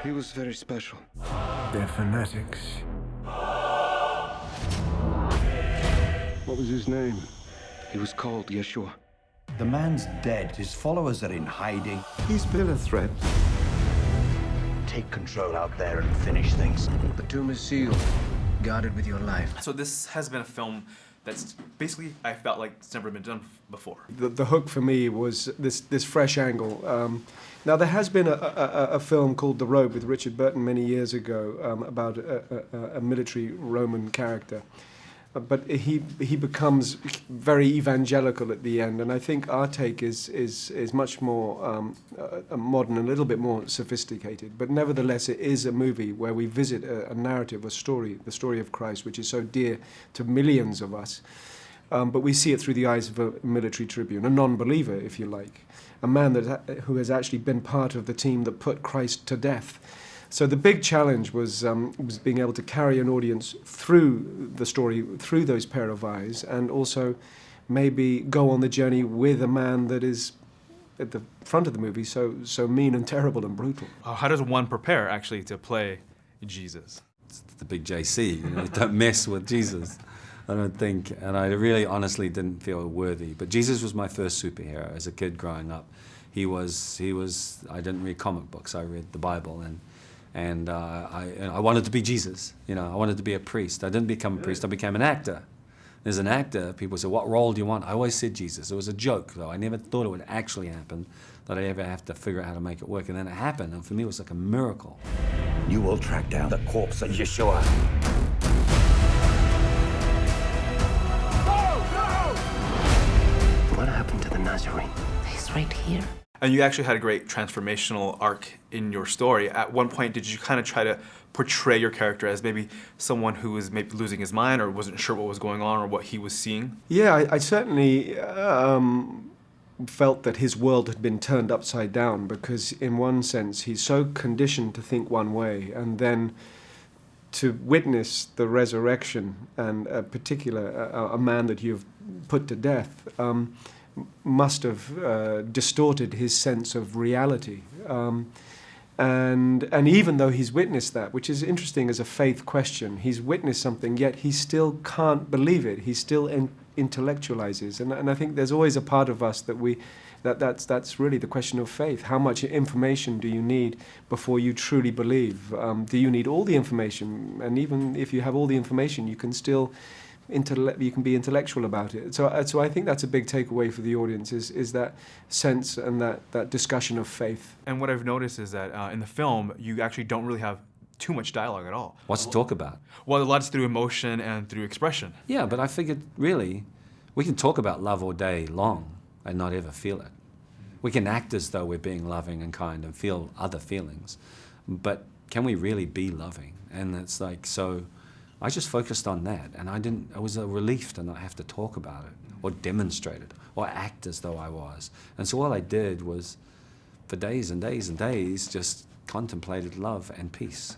He was very special. They're fanatics. What was his name? He was called Yeshua. The man's dead. His followers are in hiding. He's been a threat. Take control out there and finish things. The tomb is sealed, guarded with your life. So this has been a film that's basically, I felt like it's never been done before. The hook for me was this fresh angle. Now there has been a film called The Robe with Richard Burton many years ago about a military Roman character. But he becomes very evangelical at the end, and I think our take is much more modern, and a little bit more sophisticated. But nevertheless, it is a movie where we visit a narrative, a story, the story of Christ, which is so dear to millions of us. But we see it through the eyes of a military tribune, a non-believer, if you like, a man who has actually been part of the team that put Christ to death. So the big challenge was being able to carry an audience through the story, through those pair of eyes, and also maybe go on the journey with a man that is at the front of the movie so mean and terrible and brutal. How does one prepare actually to play Jesus? It's the big JC, you know, don't mess with Jesus. I don't think, and I really honestly didn't feel worthy. But Jesus was my first superhero as a kid growing up. He was. I didn't read comic books. I read the Bible, and I wanted to be Jesus. You know, I wanted to be a priest. I didn't become a priest. I became an actor. As an actor, people say, "What role do you want?" I always said Jesus. It was a joke, though. I never thought it would actually happen, that I'd ever have to figure out how to make it work. And then it happened, and for me, it was like a miracle. You will track down the corpse of Yeshua. What happened to the Nazarene? He's right here. And you actually had a great transformational arc in your story. At one point, did you kind of try to portray your character as maybe someone who was maybe losing his mind or wasn't sure what was going on or what he was seeing? Yeah, I certainly felt that his world had been turned upside down, because in one sense he's so conditioned to think one way, and then to witness the resurrection and a man that you've put to death must have distorted his sense of reality. And even though he's witnessed that, which is interesting as a faith question, he's witnessed something, yet he still can't believe it. He still intellectualizes. And I think there's always a part of us that's really the question of faith. How much information do you need before you truly believe? Do you need all the information? And even if you have all the information, you can still you can be intellectual about it. So I think that's a big takeaway for the audience, is that sense and that discussion of faith. And what I've noticed is that in the film, you actually don't really have too much dialogue at all. What's to talk about? Well, a lot is through emotion and through expression. Yeah, but I figured, really, we can talk about love all day long and not ever feel it. We can act as though we're being loving and kind and feel other feelings, but can we really be loving? And it's like, so I just focused on that, and it was a relief to not have to talk about it or demonstrate it or act as though I was. And so all I did was, for days and days and days, just contemplated love and peace.